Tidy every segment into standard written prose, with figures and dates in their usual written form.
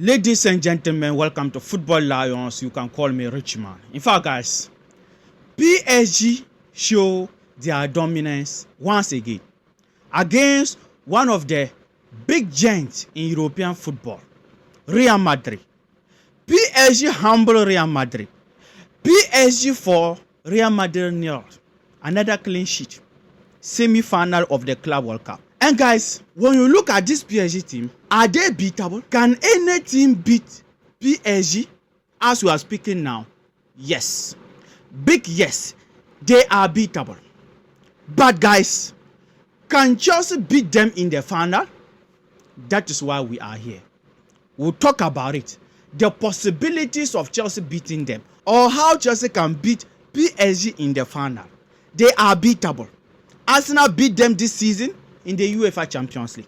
Ladies and gentlemen, welcome to Football Lions. You can call me Richman. In fact, guys, PSG show their dominance once again against one of the big giants in European football, Real Madrid. PSG humble Real Madrid. PSG for Real Madrid nil. Another clean sheet. Semi-final of the Club World Cup. And guys, when you look at this PSG team, are they beatable? Can any team beat PSG as we are speaking now? Yes. Big yes. They are beatable. But guys, can Chelsea beat them in the final? That is why we are here. We'll talk about it. The possibilities of Chelsea beating them, or how Chelsea can beat PSG in the final. They are beatable. Arsenal beat them this season in the UEFA Champions League.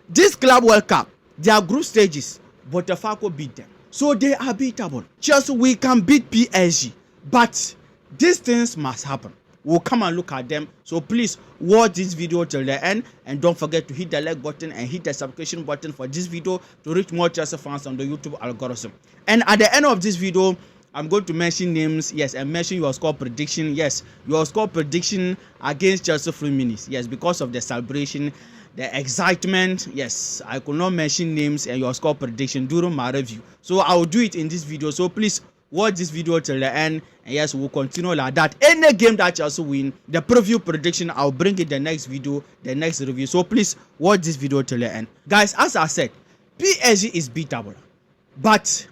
This Club World Cup, their group stages, Botafogo beat them. So they are beatable. Chelsea, we can beat PSG, but these things must happen. We'll come and look at them. So please watch this video till the end, and don't forget to hit the like button and hit the subscription button for this video to reach more Chelsea fans on the YouTube algorithm. And at the end of this video, I'm going to mention names, yes, and mention your score prediction. Yes, your score prediction against Chelsea 3 minutes. Yes, because of the celebration, the excitement. Yes, I could not mention names and your score prediction during my review. So I will do it in this video. So please watch this video till the end. And yes, we'll continue like that. Any game that Chelsea win, the preview prediction, I'll bring it the next video, the next review. So please watch this video till the end. Guys, as I said, PSG is beatable. But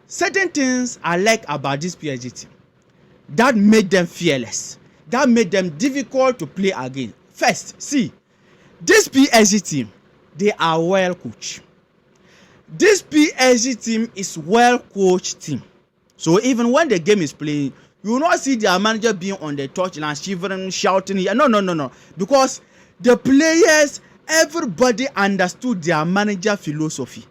certain things I like about this PSG team that made them fearless, that made them difficult to play against. First, see, this PSG team, they are well coached. This PSG team is well coached team. So even when the game is playing, you will not see their manager being on the touchline shivering, shouting here. No. Because the players, everybody understood their manager philosophy.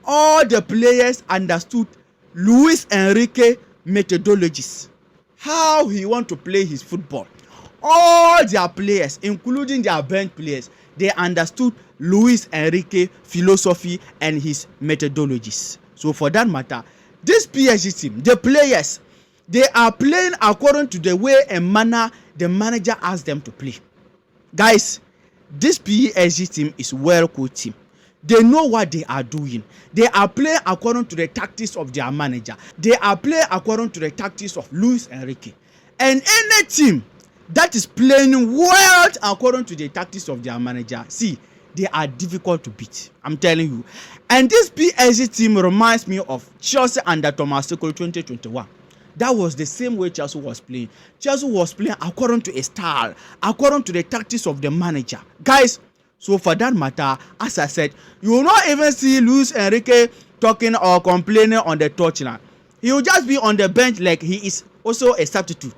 All the players understood Luis Enrique methodologies, how he want to play his football. All their players, including their bench players, they understood Luis Enrique philosophy and his methodologies. So for that matter, this PSG team, the players, they are playing according to the way and manner the manager asked them to play. Guys, this PSG team is well coached team. They know what they are doing. They are playing according to the tactics of their manager. They are playing according to the tactics of Luis Enrique. And any team that is playing well according to the tactics of their manager, see, they are difficult to beat. I'm telling you. And this PSG team reminds me of Chelsea under Thomas Tuchel 2021. That was the same way Chelsea was playing. Chelsea was playing according to a style, according to the tactics of the manager. Guys, so for that matter, as I said, you will not even see Luis Enrique talking or complaining on the touchline. He will just be on the bench like he is also a substitute.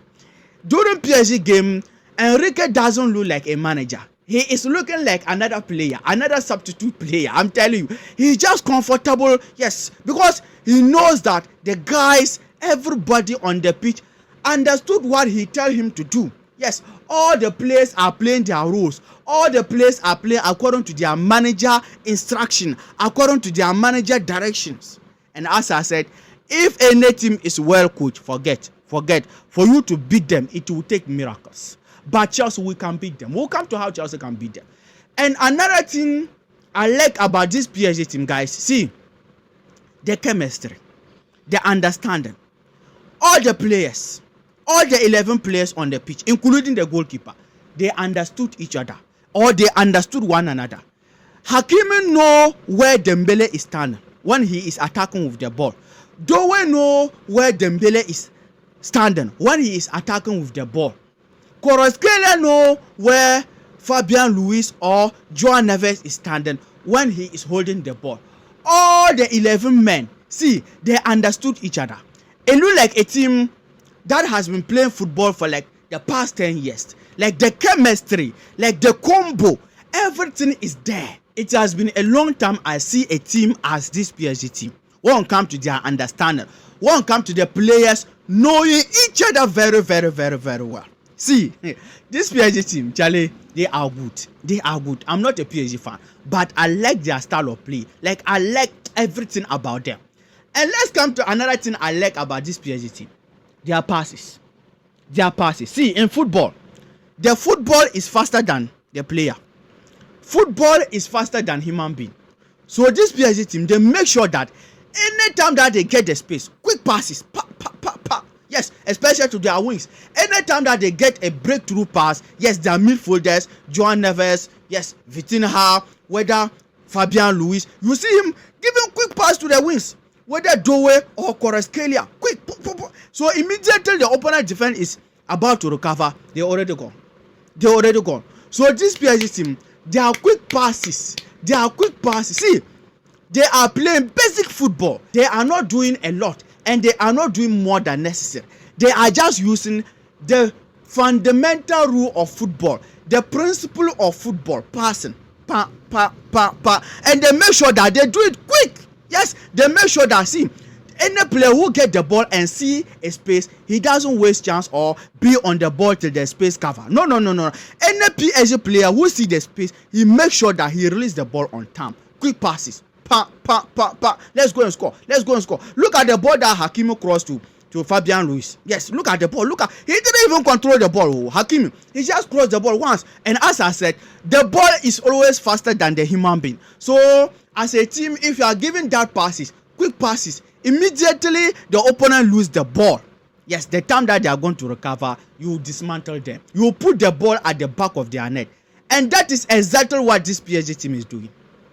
During PSG game, Enrique doesn't look like a manager. He is looking like another player, another substitute player. I'm telling you, he's just comfortable. Yes, because he knows that the guys, everybody on the pitch understood what he tell him to do. Yes, all the players are playing their roles. All the players are playing according to their manager instruction, according to their manager directions. And as I said, if any team is well coached, forget. For you to beat them, it will take miracles. But Chelsea, we can beat them. We'll come to how Chelsea can beat them. And another thing I like about this PSG team, guys, see, the chemistry, the understanding. All the players, all the 11 players on the pitch, including the goalkeeper, they understood each other, or they understood one another. Hakimi know where Dembele is standing when he is attacking with the ball. Doe know where Dembele is standing when he is attacking with the ball. Kvaratskhelia know where Fabian Luiz or Joao Neves is standing when he is holding the ball. All the 11 men, see, they understood each other. It looked like a team that has been playing football for like the past 10 years. Like the chemistry, like the combo, everything is there. It has been a long time I see a team as this PSG team. One come to their understanding. One come to the players knowing each other very well. See, this PSG team, Charlie, They are good. They are good. I'm not a PSG fan, but I like their style of play. Like, I like everything about them. And let's come to another thing I like about this PSG team. Their passes. Their passes. See, in football, the football is faster than the player. Football is faster than human being. So this PSG team, they make sure that anytime that they get the space, quick passes, pa, pa, pa, pa. Yes, especially to their wings. Anytime that they get a breakthrough pass, yes, their midfielders, Joan Neves, yes, Vitinha, whether Fabian Luis, you see him giving quick pass to the wings, whether Doe or Kvaratskhelia, quick. So immediately the opponent defense is about to recover, they already gone. So this PSG team, they are quick passes. See, they are playing basic football. They are not doing a lot, and they are not doing more than necessary. They are just using the fundamental rule of football, the principle of football, passing, and they make sure that they do it quick. Yes, they make sure that, see, any player who get the ball and see a space, he doesn't waste chance or be on the ball till the space cover. No. Any PSG player who see the space, he makes sure that he release the ball on time. Quick passes. Let's go and score. Look at the ball that Hakimi crossed to Fabian Luis. Yes, look at the ball. He didn't even control the ball. Hakimi, he just crossed the ball once. And as I said, the ball is always faster than the human being. So as a team, if you are giving that passes, quick passes, immediately the opponent lose the ball. Yes, the time that they are going to recover, you dismantle them. You put the ball at the back of their net. And that is exactly what this PSG team is doing.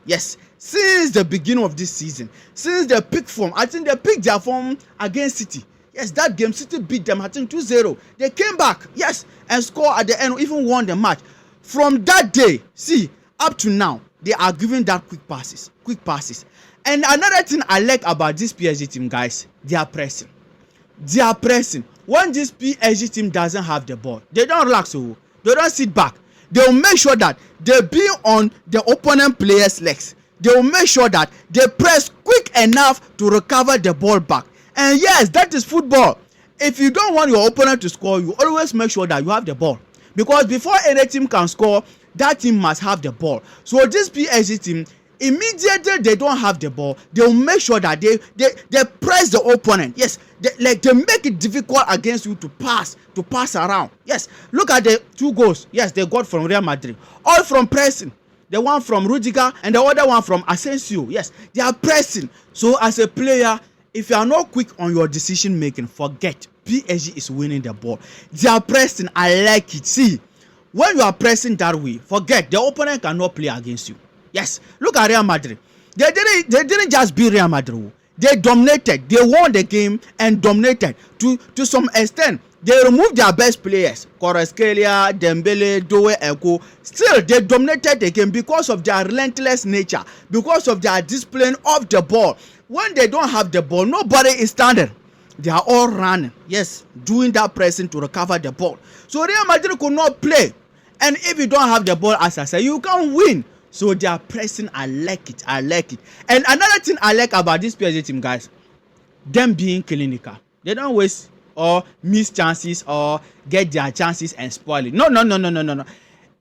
Yes, since the beginning of this season, since the peak form, I think they picked their form against City. Yes, that game, City beat them, I think 2-0. They came back, yes, and scored at the end, even won the match. From that day, see, up to now, they are giving that quick passes. And another thing I like about this PSG team, guys, they are pressing. When this PSG team doesn't have the ball, they don't relax, so they don't sit back. They will make sure that they be on the opponent players' legs. They will make sure that they press quick enough to recover the ball back. And yes, that is football. If you don't want your opponent to score, you always make sure that you have the ball. Because before any team can score, that team must have the ball. So this PSG team, immediately they don't have the ball, they will make sure that they press the opponent. Yes, they make it difficult against you to pass around. Yes, look at the 2 goals. Yes, they got from Real Madrid, all from pressing. The one from Rudiger and the other one from Asensio. Yes, they are pressing. So as a player, if you are not quick on your decision making, forget. PSG is winning the ball. They are pressing. I like it. See, when you are pressing that way, forget, the opponent cannot play against you. Yes, look at Real Madrid. They didn't just beat Real Madrid. They dominated. They won the game and dominated to some extent. They removed their best players, Kvaratskhelia, Dembele, Doe, and Co. Still, they dominated the game because of their relentless nature, because of their discipline of the ball. When they don't have the ball, nobody is standing. They are all running. Yes, doing that pressing to recover the ball. So Real Madrid could not play. And if you don't have the ball, as I said, you can't win. So they are pressing. I like it. And another thing I like about this PSG team, guys, them being clinical. They don't waste or miss chances or get their chances and spoil it. No.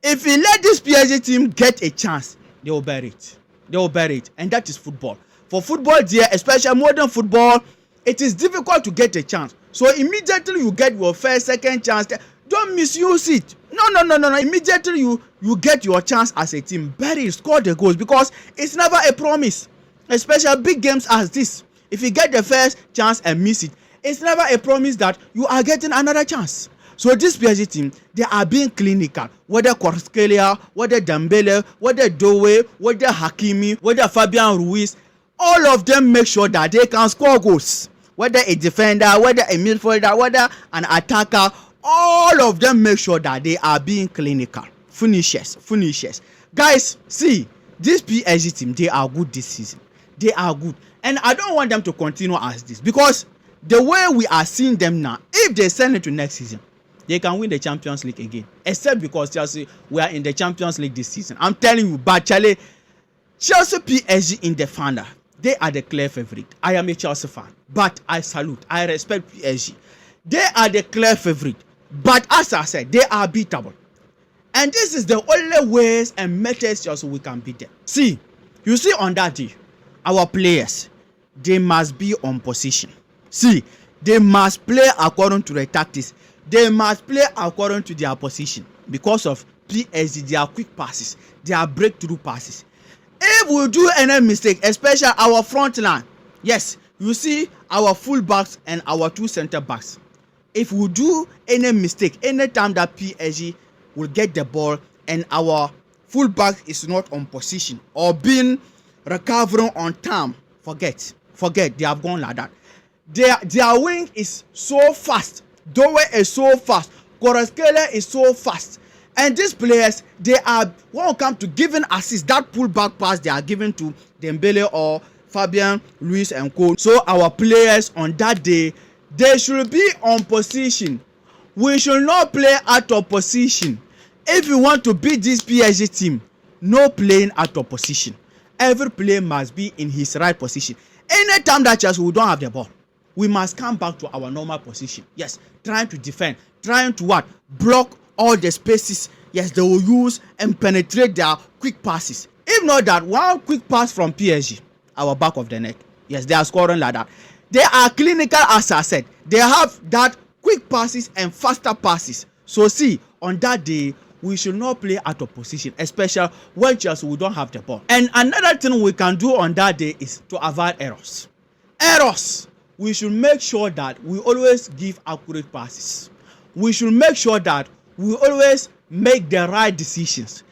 If you let this PSG team get a chance, they will bury it. And that is football. For football, dear, especially modern football, it is difficult to get a chance. So immediately you get your first, second chance. Don't misuse it. No. Immediately you get your chance as a team. Bury, score the goals, because it's never a promise. Especially big games as this. If you get the first chance and miss it, it's never a promise that you are getting another chance. So this PSG team, they are being clinical. Whether Kvaratskhelia, whether Dembele, whether Doe, whether Hakimi, whether Fabian Ruiz, all of them make sure that they can score goals. Whether a defender, whether a midfielder, whether an attacker, all of them make sure that they are being clinical. Finishers. Guys, see, this PSG team, they are good this season. They are good. And I don't want them to continue as this, because the way we are seeing them now, if they send it to next season, they can win the Champions League again. Except because Chelsea, we are in the Champions League this season. I'm telling you, but Chelsea PSG in the final, they are the clear favorite. I am a Chelsea fan, but I salute, I respect PSG. They are the clear favorite. But as I said, they are beatable. And this is the only ways and methods just we can beat them. See, you see on that day, our players, they must be on position. See, they must play according to the tactics. They must play according to their position because of PSG, their quick passes, their breakthrough passes. If we do any mistake, especially our front line, yes, you see our full backs and our two center backs. If we do any mistake, anytime that PSG will get the ball and our full back is not on position or being recovering on time, forget, they have gone like that. Their wing is so fast, Doe is so fast, Kvaratskhelia is so fast, and these players, they are when it comes to giving assist, that pull back pass they are giving to Dembele or Fabian, Luis and co. So our players on that day, they should be on position. We should not play out of position. If you want to beat this PSG team, no playing out of position. Every player must be in his right position. Anytime that just we don't have the ball, we must come back to our normal position. Yes, trying to defend, trying to what? Block all the spaces. Yes, they will use and penetrate their quick passes. If not that, one quick pass from PSG, our back of the net. Yes, they are scoring like that. They are clinical, as I said. They have that quick passes and faster passes. So see, on that day, we should not play out of position, especially when just we don't have the ball. And another thing we can do on that day is to avoid errors. We should make sure that we always give accurate passes. We should make sure that we always make the right decisions.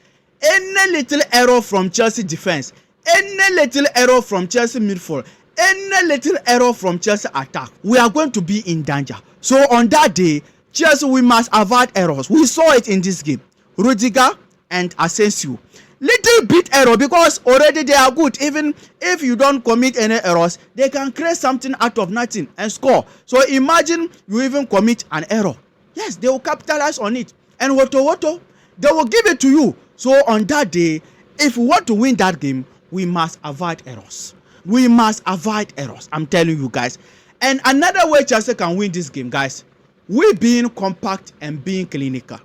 Any little error from Chelsea defense, any little error from Chelsea midfield, any little error from Chelsea attack, we are going to be in danger. So on that day, Chelsea, we must avoid errors. We saw it in this game. Rudiger and Asensio. Little bit error because already they are good. Even if you don't commit any errors, they can create something out of nothing and score. So imagine you even commit an error. Yes, they will capitalize on it. And Woto, they will give it to you. So on that day, if we want to win that game, we must avoid errors. We must avoid errors. I'm telling you guys. And another way Chelsea can win this game, guys, we being compact and being clinical.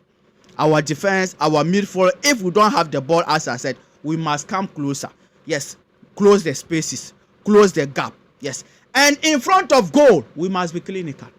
Our defense, our midfield, if we don't have the ball, as I said, we must come closer. Yes, close the spaces, close the gap. Yes, and in front of goal, we must be clinical.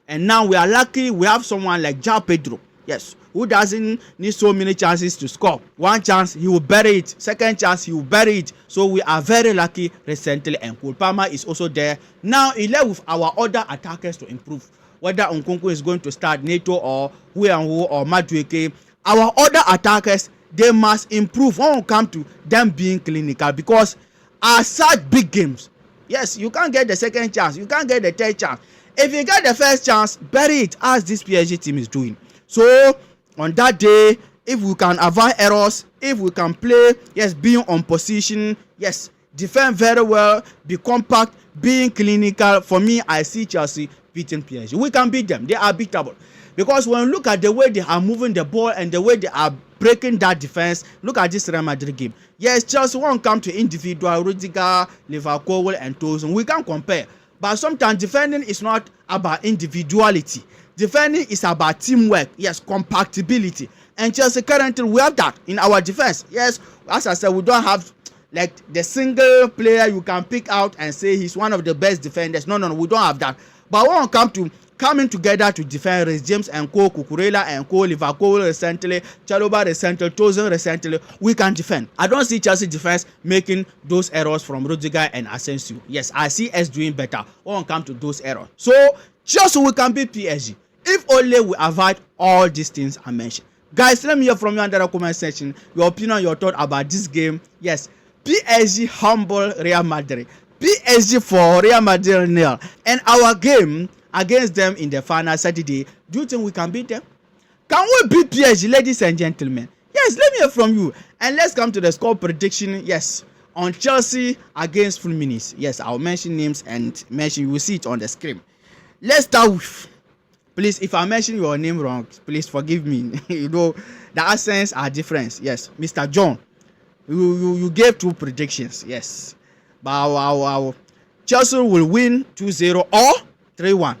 And now we are lucky we have someone like João Pedro. Yes, who doesn't need so many chances to score. One chance, he will bury it. Second chance, he will bury it. So we are very lucky recently. And Cole Palmer is also there. Now, he left with our other attackers to improve. Whether Nkunku is going to start Neto or Hu or Madueke, our other attackers, they must improve when we come to them being clinical, because at such big games, yes, you can't get the second chance, you can't get the third chance. If you get the first chance, bury it, as this PSG team is doing. So on that day, if we can avoid errors, if we can play, yes, being on position, yes, defend very well, be compact, being clinical, for me, I see Chelsea beating PSG. We can beat them. They are beatable. Because when you look at the way they are moving the ball and the way they are breaking that defense, look at this Real Madrid game. Yes, Chelsea won't come to individual, Rudiger, Liverpool, and Tozen. We can compare. But sometimes defending is not about individuality. Defending is about teamwork. Yes, compatibility. And Chelsea currently, we have that in our defense. Yes, as I said, we don't have like the single player you can pick out and say he's one of the best defenders. No, we don't have that. But when we come to coming together to defend Reece James and co, Cucurella and co, Liverpool recently, Chalobah recently, Tozen recently, we can defend. I don't see Chelsea defense making those errors from Rudiger and Asensio. Yes, I see us doing better when we come to those errors. So, just we can beat PSG if only we avoid all these things I mentioned. Guys, let me hear from you under the comment section your opinion, your thought about this game. Yes, PSG humble Real Madrid. PSG for Real Madrid nil. And our game against them in the final Saturday, do you think we can beat them? Can we beat PSG, ladies and gentlemen? Yes, let me hear from you. And let's come to the score prediction. Yes, on Chelsea against Fulminis. Yes, I'll mention names and you will see it on the screen. Let's start with, please, if I mention your name wrong, please forgive me. You know, the accents are different. Yes, Mr. John, you gave two predictions. Yes. But Chelsea will win 2-0 or 3-1.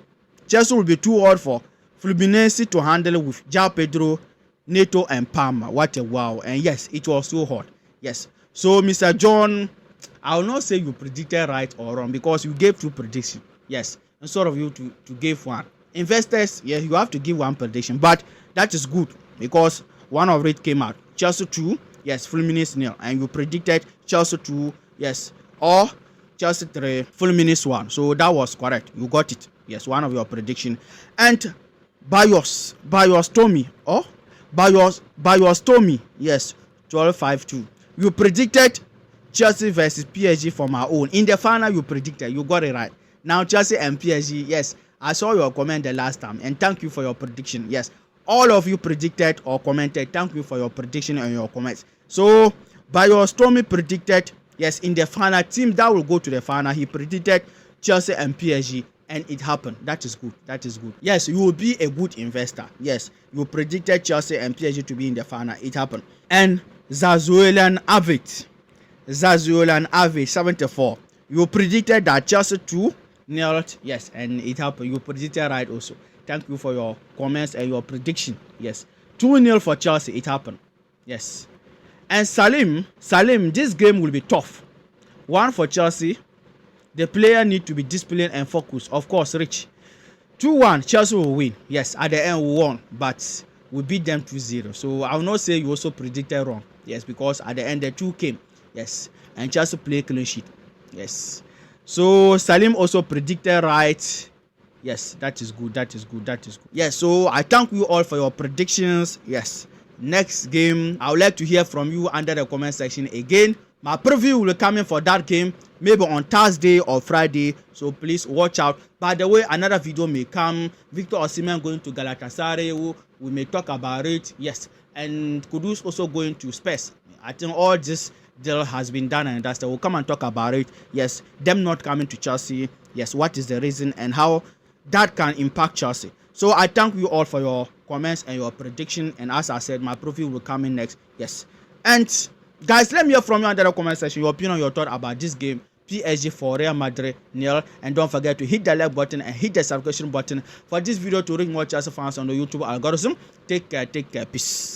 Chelsea will be too hard for Fluminense to handle with João Pedro Neto and Palmer. What a wow. And yes, it was so hot. Yes. So, Mr. John, I will not say you predicted right or wrong because you gave two predictions. Yes. Instead of you to give one. Investors, yes, you have to give one prediction. But that is good because one of it came out. Chelsea 2, yes, Fulminus 0. And you predicted Chelsea 2, yes, or Chelsea 3, Fulminus 1. So that was correct. You got it. Yes, one of your prediction. And Bios Tommy, or Bios Tommy, yes, 12-5-2. You predicted Chelsea versus PSG for my own. In the final, you predicted. You got it right. Now, Chelsea and PSG, yes, I saw your comment the last time. And thank you for your prediction. Yes, all of you predicted or commented. Thank you for your prediction and your comments. So, Bios Tommy predicted, yes, in the final team that will go to the final, he predicted Chelsea and PSG. And it happened. That is good. That is good. Yes, you will be a good investor. Yes, you predicted Chelsea and PSG to be in the final. It happened. And Zazuelan Avit 74. You predicted that Chelsea 2-0. Yes, and it happened. You predicted right also. Thank you for your comments and your prediction. Yes, 2-0 for Chelsea. It happened. Yes. And Salim, this game will be tough. 1 for Chelsea. The player need to be disciplined and focused. Of course, Rich. 2-1, Chelsea will win. Yes, at the end we won, but we beat them 2-0. So I will not say you also predicted wrong. Yes, because at the end the 2 came. Yes, and Chelsea play clean sheet. Yes. So Salim also predicted right. Yes, that is good. That is good. That is good. Yes, so I thank you all for your predictions. Yes. Next game, I would like to hear from you under the comment section again. My preview will be coming for that game maybe on Thursday or Friday, so please watch out. By the way, another video may come. Victor Osimhen going to Galatasaray, we may talk about it. Yes, and Kudus also going to Spurs. I think all this deal has been done and dusted. We'll come and talk about it. Yes, them not coming to Chelsea. Yes, what is the reason and how that can impact Chelsea. So I thank you all for your comments and your prediction. And as I said, my preview will come in next. Yes, and guys, let me hear from you under the comment section your opinion, your thought about this game. PSG for Real Madrid 0. And don't forget to hit the like button and hit the subscription button for this video to reach more Chelsea fans on the YouTube algorithm. Take care, peace.